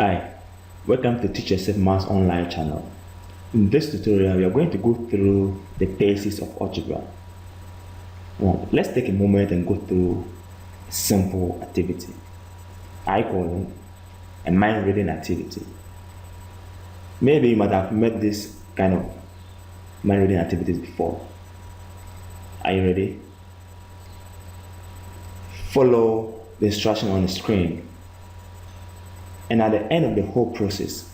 Hi, welcome to Teach Yourself Maths online channel. In this tutorial, we are going to go through the basics of algebra. Now, let's take a moment and go through a simple activity. I call it a mind reading activity. Maybe you might have met this kind of mind reading activities before. Are you ready? Follow the instruction on the screen. And at the end of the whole process,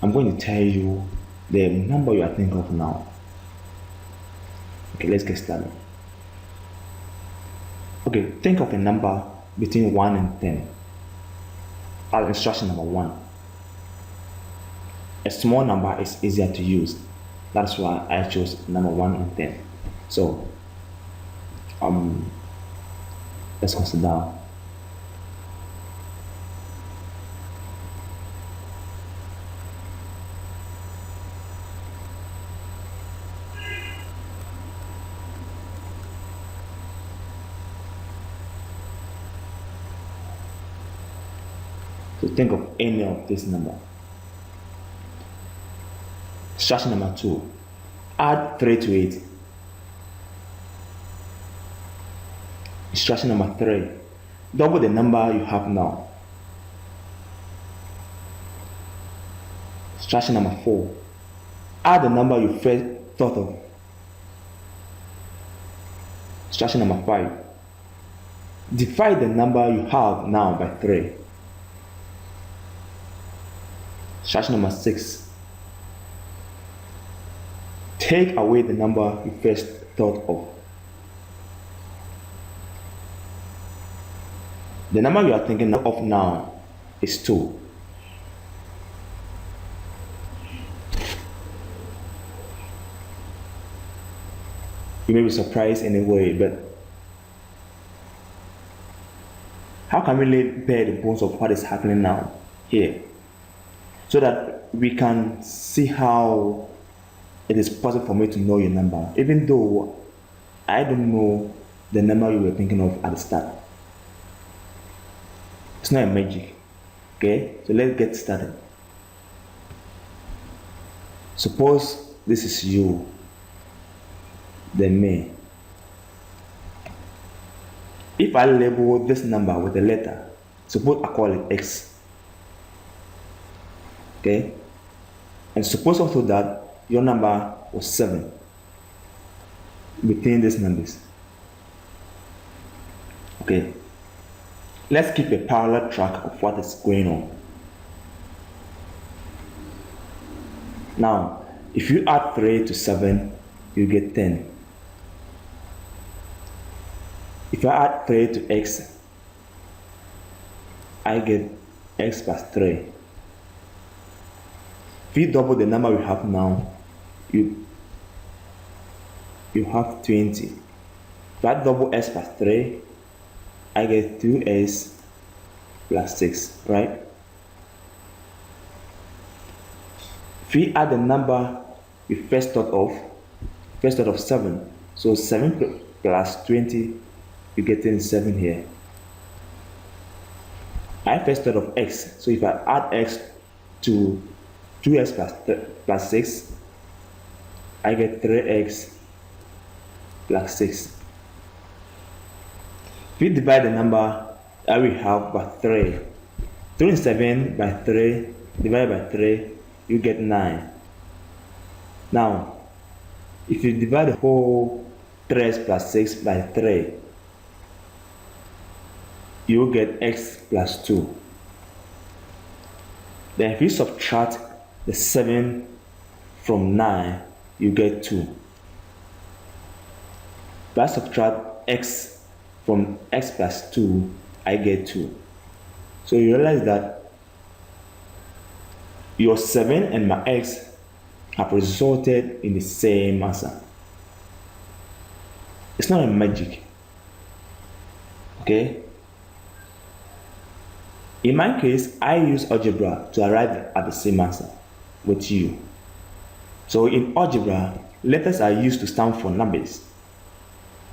I'm going to tell you the number you are thinking of now. Okay, let's get started. Okay, think of a number between 1 and 10. That's instruction number 1. A small number is easier to use. That's why I chose number 1 and 10. So, let's consider. So think of any of this number. Instruction number 2. Add 3 to it. Instruction number 3. Double the number you have now. Instruction number 4. Add the number you first thought of. Instruction number 5. Divide the number you have now by 3. Instruction number 6. Take away the number you first thought of. The number you are thinking of now is 2. You may be surprised anyway, but how can we lay bare the bones of what is happening now here, so that we can see how it is possible for me to know your number, even though I don't know the number you were thinking of at the start. It's not a magic. Okay, so let's get started. Suppose this is you, then me. If I label this number with a letter, suppose I call it X. Okay, and suppose also that your number was 7 between these numbers. Okay, let's keep a parallel track of what is going on. Now, if you add 3 to 7, you get 10. If I add 3 to X, I get X plus 3. If you double the number we have now, you have 20. If I double S plus 3, I get 2S plus 6, right? If we add the number we first thought of 7, so 7 plus 20, you get 7 here. I first thought of X, so if I add X to 2x plus 6, I get 3x plus 6. If we divide the number that we have by 3, 27 by 3 divided by 3, you get 9. Now, if you divide the whole 3x plus 6 by 3, you will get x plus 2. Then if you subtract the 7 from 9, you get 2. If I subtract x from x plus 2, I get 2. So you realize that your 7 and my x have resulted in the same answer. It's not a magic. Okay? In my case, I use algebra to arrive at the same answer with you. So in algebra, letters are used to stand for numbers.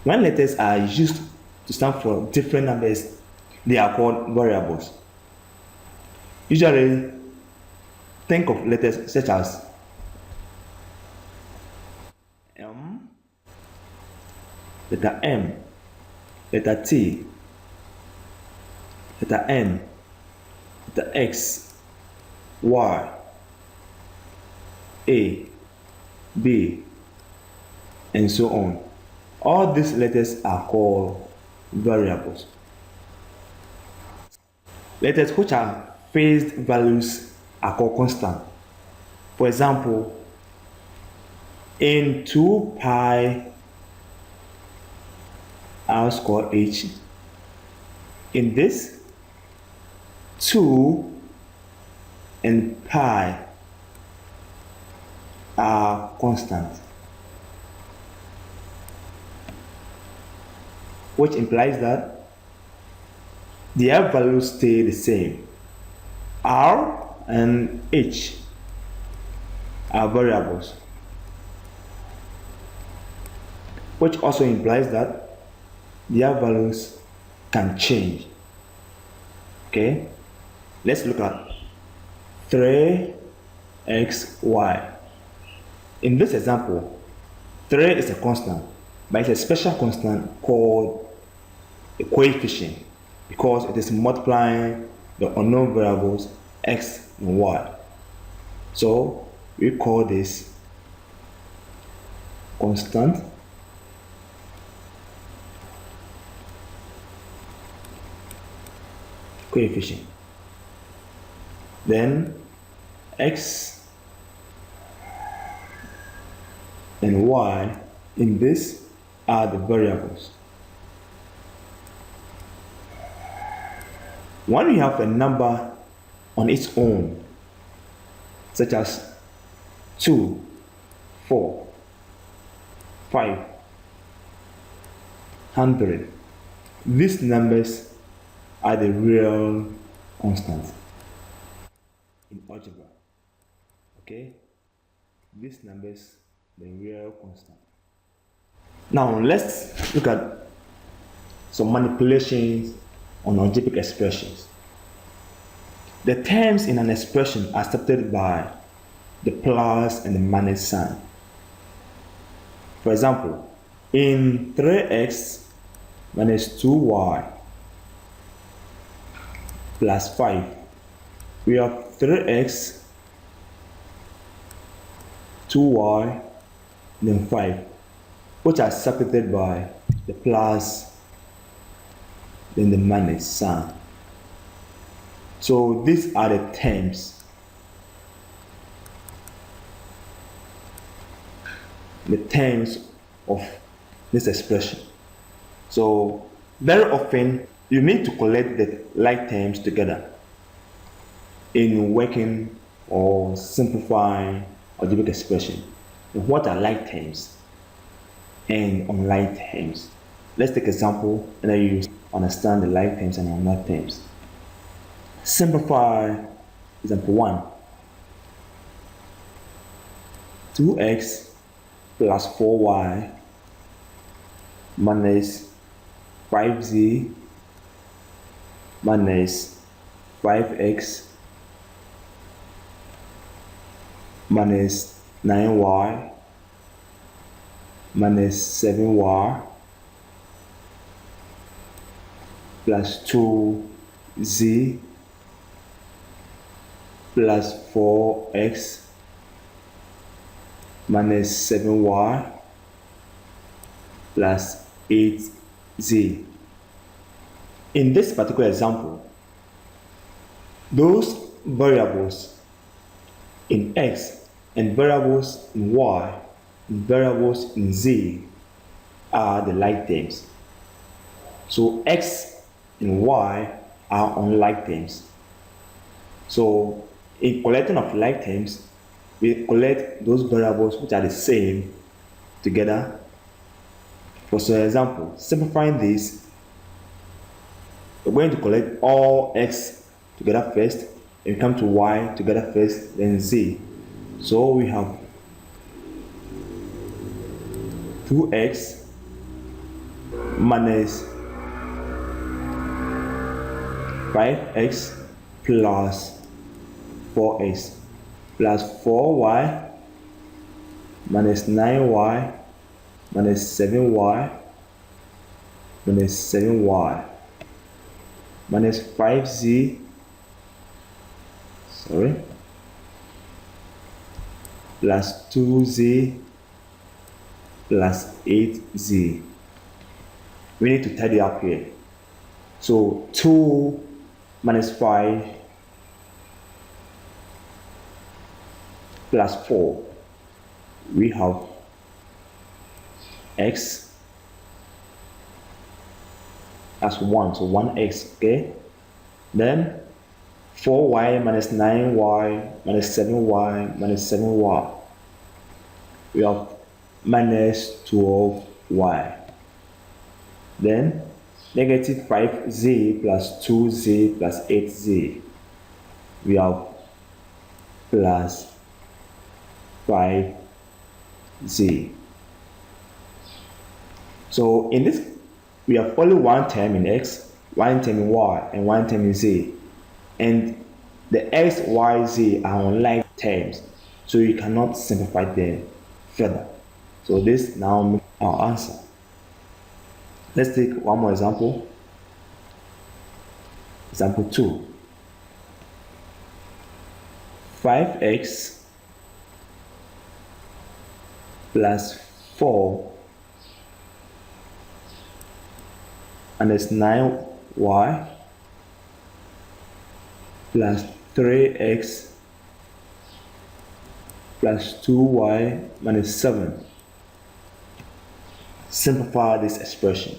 When letters are used to stand for different numbers, they are called variables. Usually, Think of letters such as M, letter M, letter T, letter N, letter X, Y, A, B, and so on. All these letters are called variables. Letters which are phased values are called constant. For example, in 2 pi r square h, in this 2 and pi are constant, which implies that their values stay the same. R and h are variables, which also implies that their values can change. Okay, let's look at 3xy. In this example, 3 is a constant, but it's a special constant called a coefficient because it is multiplying the unknown variables x and y. So we call this constant coefficient. Then x and y in this are the variables. When we have a number on its own, such as 2, 4, 5, 100, these numbers are the real constants in algebra. Okay, these numbers the real constant. Now let's look at some manipulations on algebraic expressions. The terms in an expression are separated by the plus and the minus sign. For example, in 3x minus 2y plus 5, we have 3x, 2y, then 5, which are separated by the plus, then the minus sign. So these are the terms. The terms of this expression. So very often you need to collect the like terms together in working or simplifying algebraic expression. What are like terms and unlike terms? Let's take example and then you understand the like terms and unlike terms. Simplify example 1. 2x plus 4y minus 5z minus 5x minus 9y minus 7y plus 2z plus 4x minus 7y plus 8z. In this particular example, those variables in x and variables in y and variables in z are the like terms. So x and y are unlike terms. So in collecting of like terms, we collect those variables which are the same together. For example, simplifying this, we're going to collect all x together first, and we come to y together first, then z. So we have 2x minus 5x plus 4x. plus 4y minus 9y minus 7y minus 7y minus 5z plus 2z plus 8z. We need to tidy up here. So 2 minus 5 plus 4, we have x as 1, so 1x, okay? Then 4y minus 9y minus 7y minus 7y, we have minus 12y. Then negative 5z plus 2z plus 8z, we have plus 5z. So in this, we have only one term in x, one term in y, and one term in z. And the x, y, z are unlike terms, so you cannot simplify them further. So this now makes our answer. Let's take one more example. Example 2. 5x plus 4 minus 9y plus 3x plus 2y minus 7. Simplify this expression.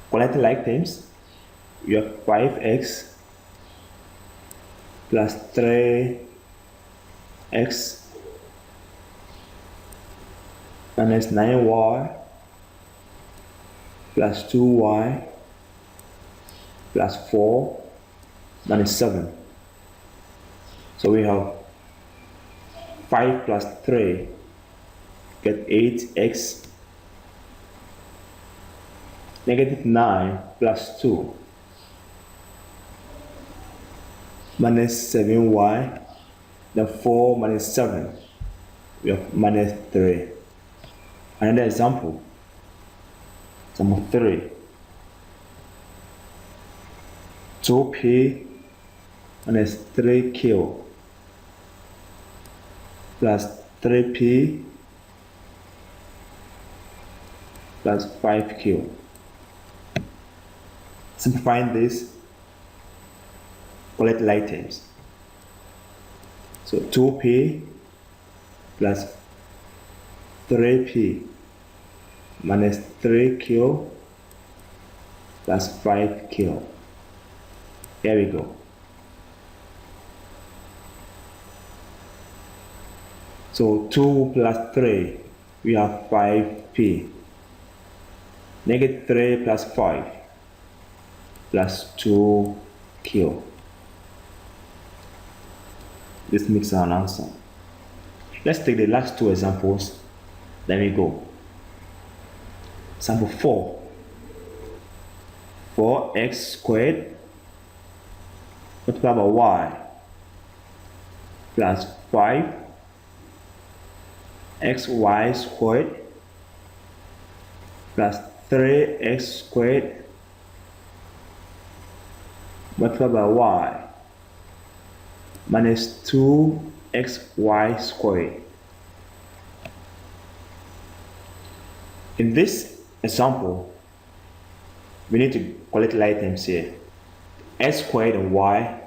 Collecting like terms, you have 5x plus 3x minus 9y plus 2y plus 4 minus 7. So we have 5 plus 3, get 8x, negative 9 plus 2 minus 7y, then 4 minus 7, we have minus 3. Another example, example 3, 2p minus 3q plus 3p plus 5q. Simplifying this, collect like terms. So 2p plus 3p minus 3q plus 5q. There we go. So 2 plus 3, we have 5p. Negative 3 plus 5 plus 2q. This makes our answer. Let's take the last two examples. There we go. Example 4. 4x squared multiplied by y plus 5 xy squared plus 3x squared multiplied by y minus 2xy squared. In this example, we need to collect like terms here. X squared and y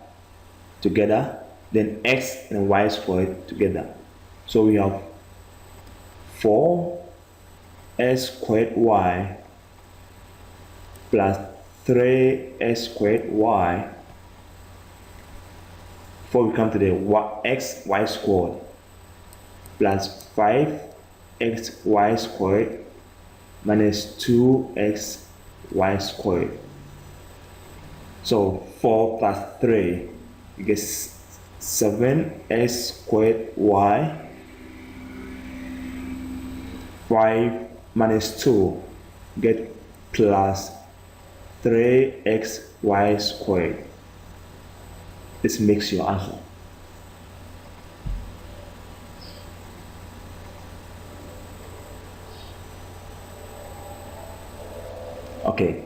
together, then x and y squared together. So we have 4x squared y plus 3x squared y. Before we come to the xy squared plus 5xy squared minus 2xy squared. So 4 plus 3, you get 7x squared y. 5 minus 2, get plus 3xy squared. This makes your answer. Okay,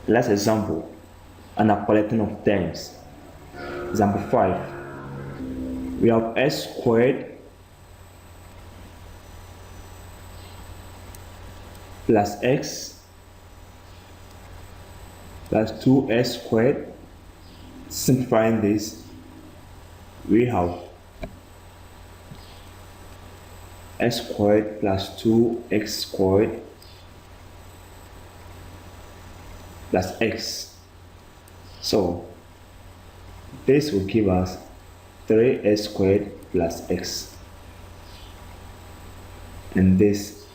let's example and a collection of terms. Example 5. We have s squared plus x plus 2s squared. Simplifying this, we have s squared plus 2x squared plus x. So this will give us 3s squared plus x. And this,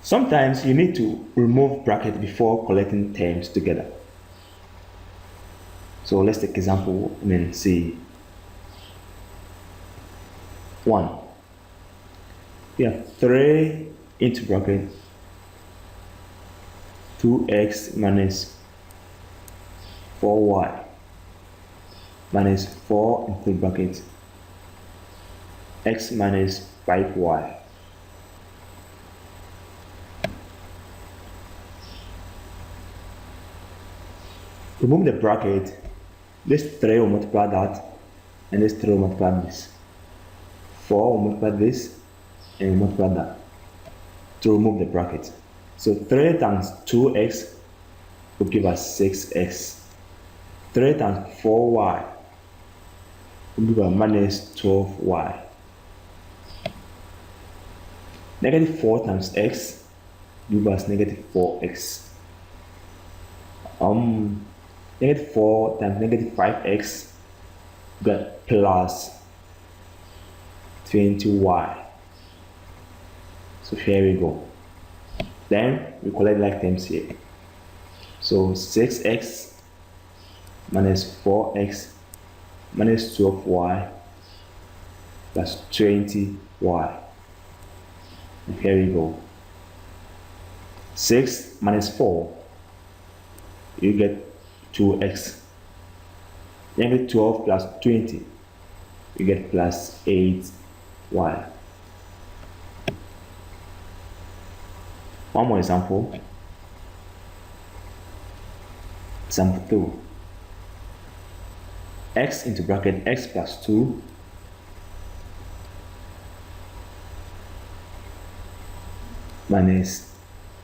sometimes you need to remove bracket before collecting terms together. So let's take example and then see. 1. We have 3 into bracket 2x minus 4y minus 4 into bracket x minus 5y. Remove the bracket. This 3 will multiply that, and this 3 will multiply this. 4 will multiply this, and multiply that to remove the bracket. So 3 times 2x will give us 6x. 3 times 4y will give us minus 12y. Negative 4 times x will give us negative 4x. Negative 4 times negative 5x got plus 20y. So here we go. Then we collect like terms here. So 6x minus 4x minus 12y plus 20y. And here we go. 6 minus 4, you get 2x. Negative 12 plus 20, you get plus 8y. One more example. Example 2. X into bracket x plus 2 minus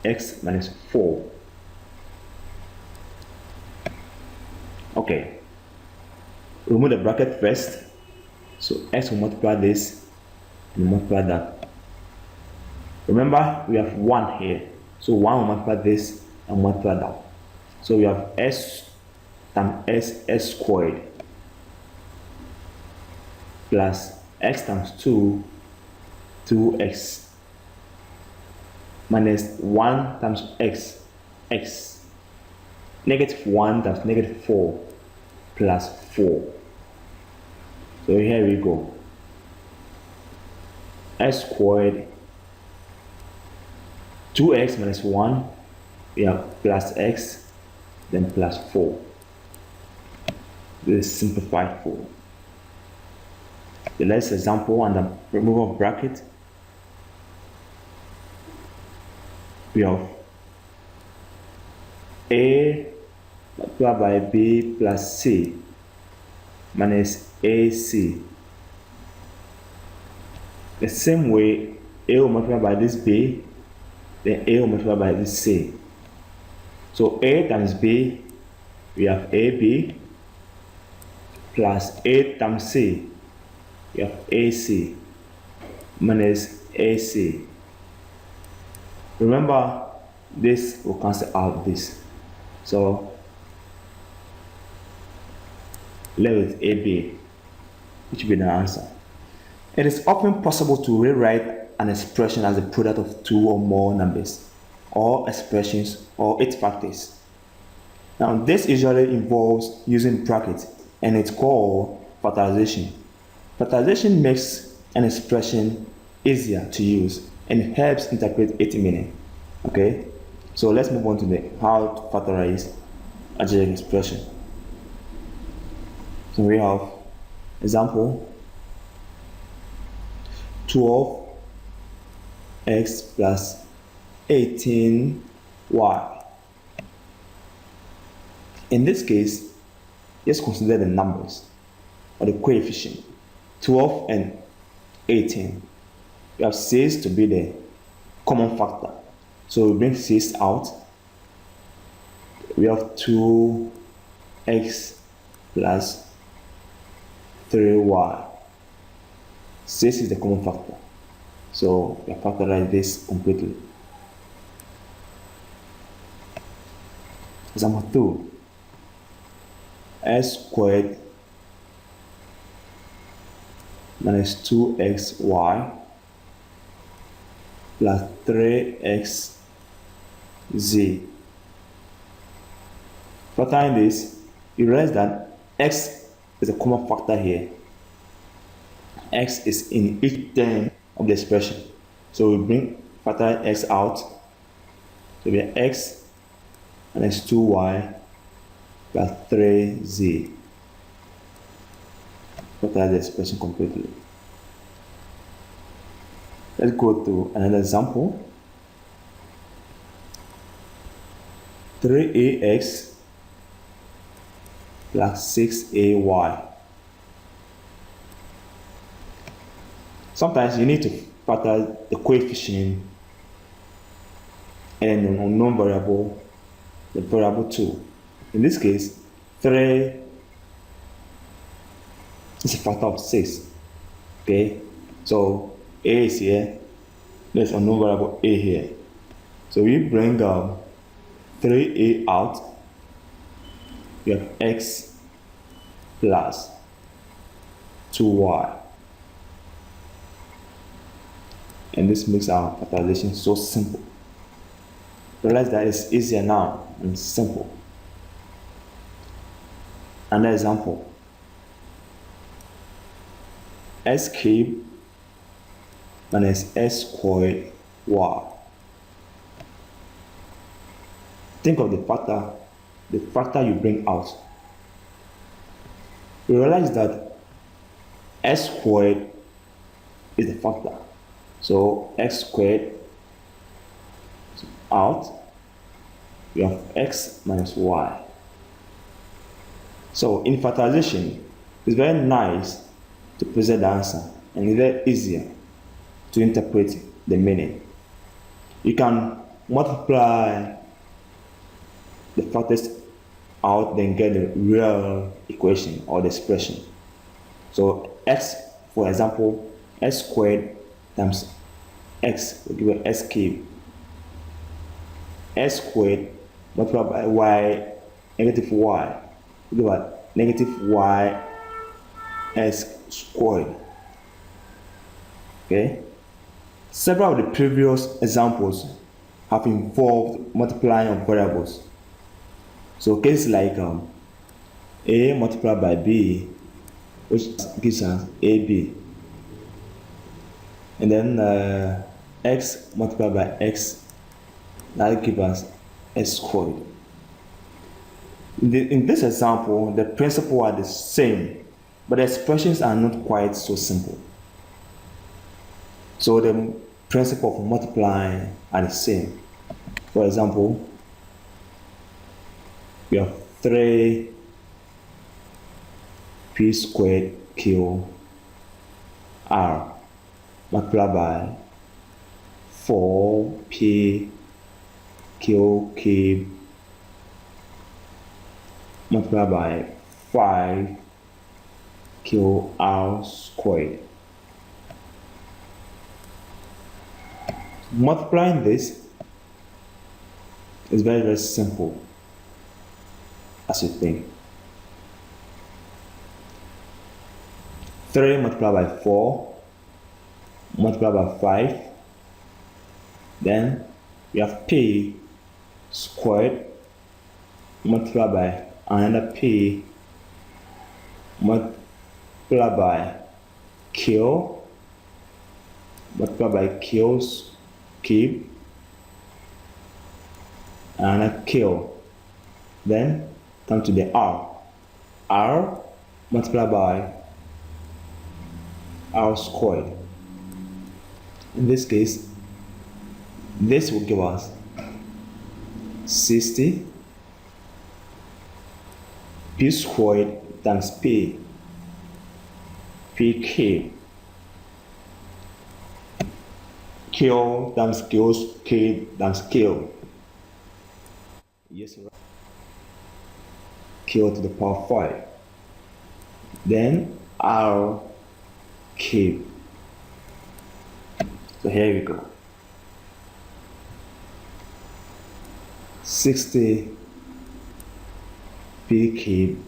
x minus 4. Okay, remove the bracket first. So x will multiply this and multiply that. Remember, we have 1 here. So 1 will multiply this and multiply that. So we have s times s squared plus x times 2, 2x minus 1 times x, x. Negative 1 times negative 4 plus 4. So here we go. S squared 2x minus 1, we have plus x, then plus 4. This is simplified form. The last example under removal of bracket, we have a multiplied by b plus c minus ac. The same way, a will multiply by this b, then a will multiply by this c. So a times b, we have ab, plus a times c, we have ac, minus ac. Remember, this will cancel out this. So left with AB, which will be the answer. It is often possible to rewrite an expression as a product of 2 or more numbers, or expressions, or its factors. Now, this usually involves using brackets, and it's called factorization. Factorization makes an expression easier to use and helps interpret its meaning. Okay, so let's move on to the how to factorize algebraic expression. So we have example 12x plus 18y In this case, just consider the numbers or the coefficient 12 and 18. We have 6 to be the common factor. So we bring 6 out. We have 2x plus 3y. 6 is the common factor. So we factorize this completely. Example 2. X squared minus 2xy plus 3xz. Factoring this, you realize that x is a common factor here. X is in each term of the expression. So we bring factor x out. So we have x minus 2y plus 3z. Factorize the expression completely. Let's go to another example. 3ax plus 6ay. Sometimes you need to factor the coefficient and an unknown variable, the variable 2. In this case, 3 is a factor of 6. Okay, so a is here, there's a unknown variable a here. So we bring 3a out, we have x plus 2y. And this makes our factorization so simple. Realize that it's easier now and simple. Another example. X cubed minus x squared y. Think of the factor you bring out. You realize that x squared is the factor. So x squared out, we have x minus y. So in factorization, it's very nice to present the answer and it's very easier to interpret the meaning. You can multiply the factors out, then get the real equation or the expression. So x, for example, x squared times x will give us x cubed. X squared multiplied by y, negative y, will give us negative y x squared. Okay? Several of the previous examples have involved multiplying of variables. So cases like a multiplied by b, which gives us ab, and then x multiplied by x, that gives us x squared. In this example, the principles are the same, but the expressions are not quite so simple. So the principle of multiplying are the same. For example, we have 3p squared q r multiplied by 4p q cubed multiplied by 5 qr squared. Multiplying this is very, very simple as you think. 3 multiplied by 4 multiplied by 5, then we have p squared multiplied by another p multiplied by q multiplied by q's cube and a q, then come to the r multiplied by r squared. In this case, this will give us 60 p squared times p, pk, q times q, k times q. Yes, right. Q to the power 5. Then r cube. So here we go. 60 p cube,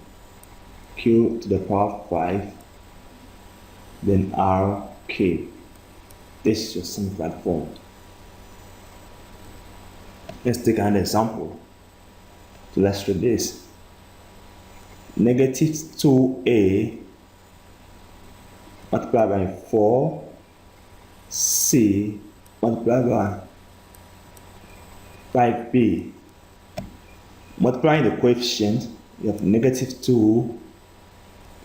q to the power 5, then r cube. This is your simplified form. Let's take another example to illustrate this. Negative 2a multiplied by 4c multiplied by 5b. Multiplying the coefficient, you have negative 2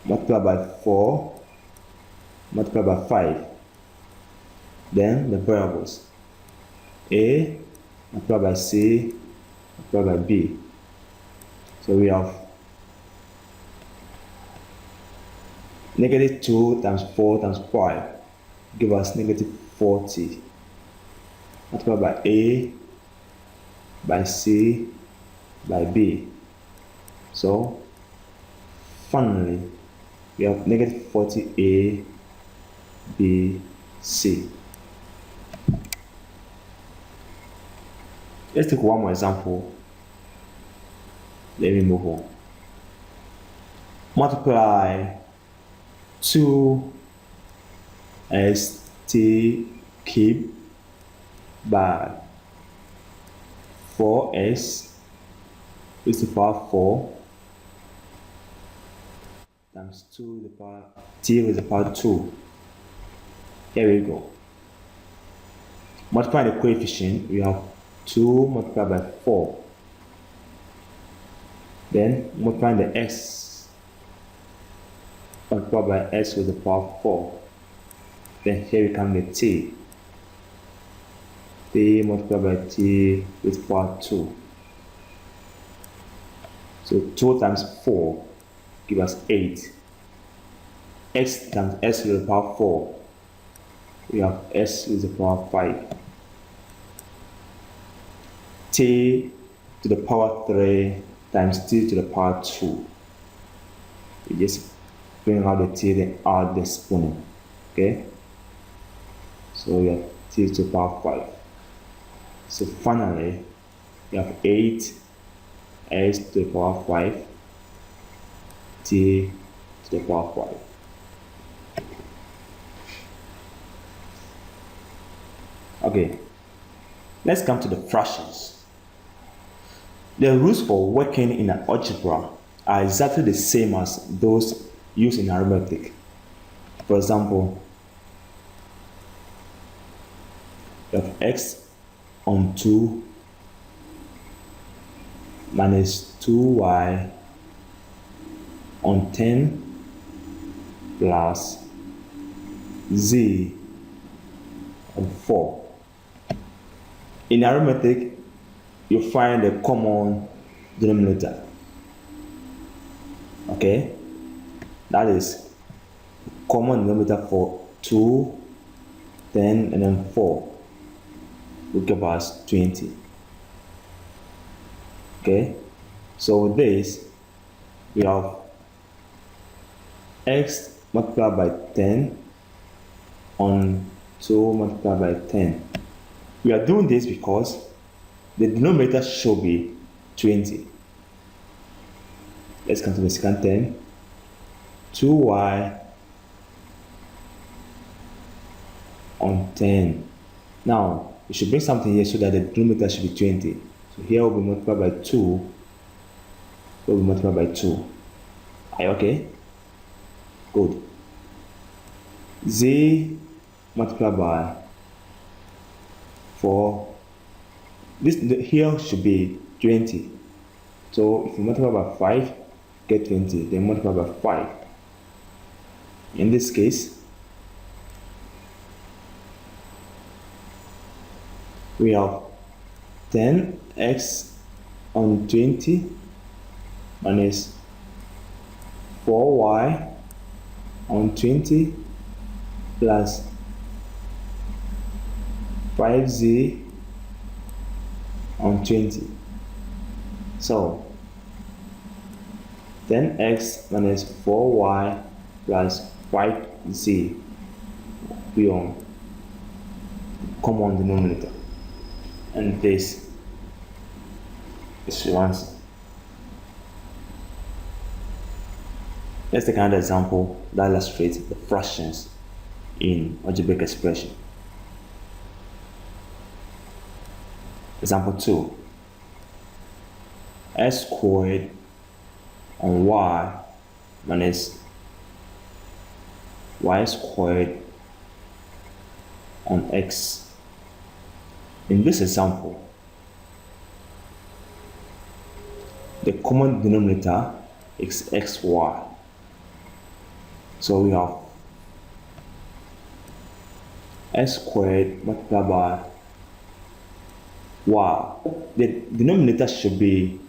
multiplied by 4 multiplied by 5. Then the variables a multiplied by c multiplied by b. So we have negative 2 times 4 times 5 give us negative 40 multiplied by a by c by b. So finally we have negative 40a b c. Let's take one more example. Let me move on. Multiply 2st cube by 4s raised to the power 4 times 2 to the power t raised to the power 2. Here we go. Multiply the coefficient, we have 2 multiplied by 4. Then multiply the x multiplied by s with the power 4. Then here we come the t. T multiplied by t with power 2. So 2 times 4 give us 8. X times s with the power 4. We have s with the power 5. T to the power 3 times t to the power 2. We just bring out the t, then add the exponent. Okay? So we have t to the power 5. So finally, we have 8 s to the power 5 t to the power 5. Okay, let's come to the fractions. The rules for working in an algebra are exactly the same as those used in arithmetic. For example, you have x on 2 minus 2y on 10 plus z on 4. In arithmetic, you find the common denominator. Okay? That is common denominator for 2, 10, and then 4 will give us 20. Okay? So with this, we have x multiplied by 10 on 2 multiplied by 10. We are doing this because the denominator should be 20. Let's come to the second term. 2y on 10. Now, we should bring something here so that the denominator should be 20. So here will be multiplied by 2. Will be multiplied by 2. Are you okay? Good. Z multiplied by 4. This here should be 20. So if you multiply by 5, get 20. Then multiply by 5. In this case, we have 10x on 20 minus 4y on 20 plus 5z on 20. So 10x minus 4y plus 5z be on common denominator, and this is your answer. Let's take another example that illustrates the fractions in algebraic expression. Example 2. X squared on y minus y squared on x. In this example, the common denominator is xy. So we have x squared multiplied by y. The denominator should be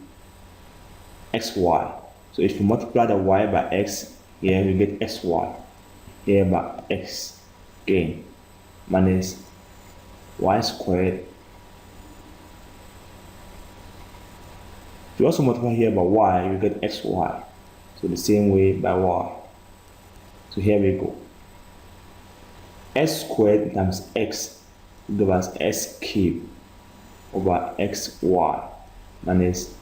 xy. So if you multiply the y by x, here you get xy. Here by x again minus y squared. If you also multiply here by y, you get xy. So the same way by y. So here we go. S squared times x will give us s cubed over xy minus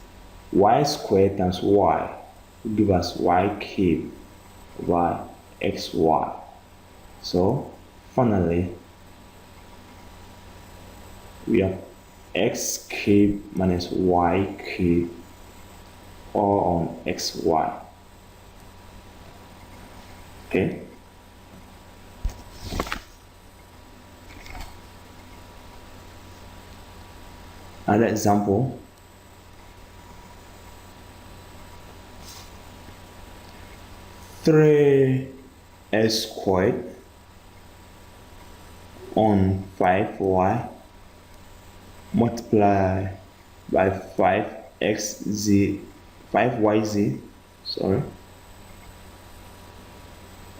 y squared times y will give us y cubed over xy. So finally, we have x cubed minus y cubed all on xy. Okay. Another example. Three s squared on 5y multiply by 5yz, sorry,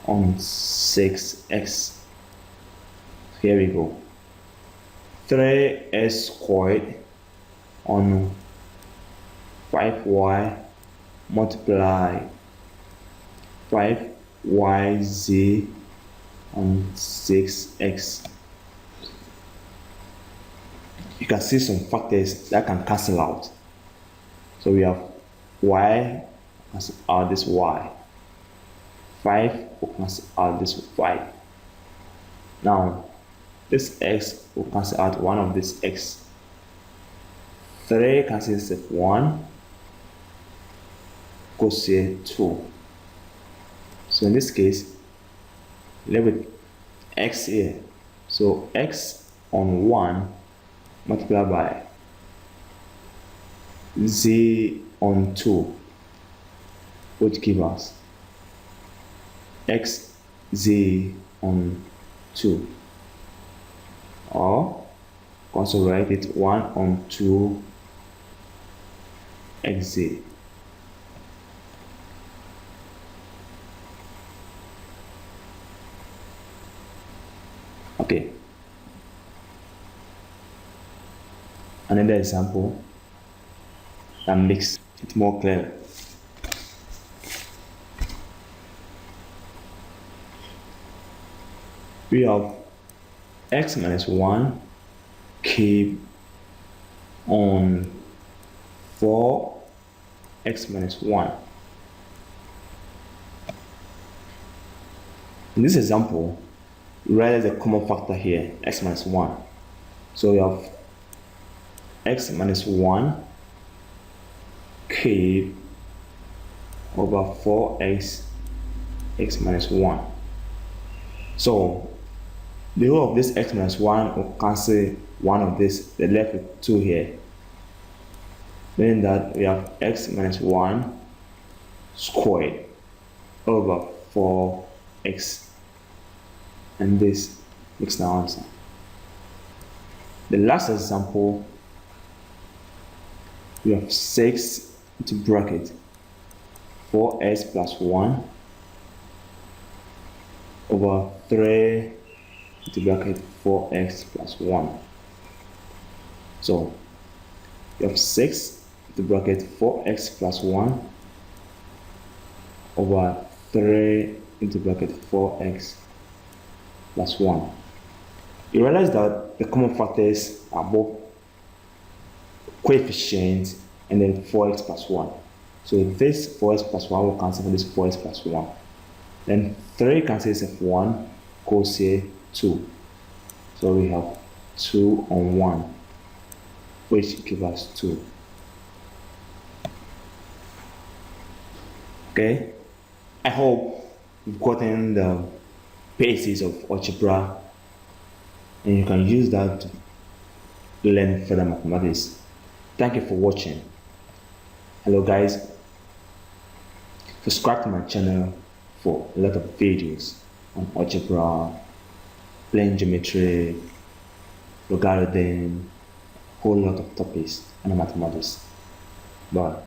on 6x. Here we go. 3s squared on 5y multiply 5yz on 6x. You can see some factors that can cancel out. So we have y cancel out this y. 5 will cancel out this 5. Now this x will cancel out one of this x. 3 cancels 1, goes here 2. So in this case, live with x here. So x on 1 multiplied by z on 2 would give us x z on 2, or also write it 1 on 2 xz. Okay. Another example that makes it more clear. We have x minus 1 cube on 4x minus 1. In this example, we realize the common factor here, x minus 1. So we have x minus 1 cube over 4x x minus 1. So the whole of this x minus 1 will cancel one of this, the left with 2 here. Meaning that we have x minus 1 squared over 4x. And this makes the answer. The last example, we have 6 into bracket 4x plus 1 over 3 into bracket 4x plus 1. So you have 6 into bracket 4x plus 1 over 3 into bracket 4x plus 1. You realize that the common factors are both coefficients and then 4x plus 1. So this 4x plus 1 will cancel for this 4x plus 1. Then 3 cancels of 1 goes here 2. So we have 2 on 1, which gives us 2. Okay, I hope you've gotten the basics of algebra and you can use that to learn further mathematics. Thank you for watching. Hello guys, subscribe to my channel for a lot of videos on algebra, plane geometry, logarithm, whole lot of topics and mathematics. Bye.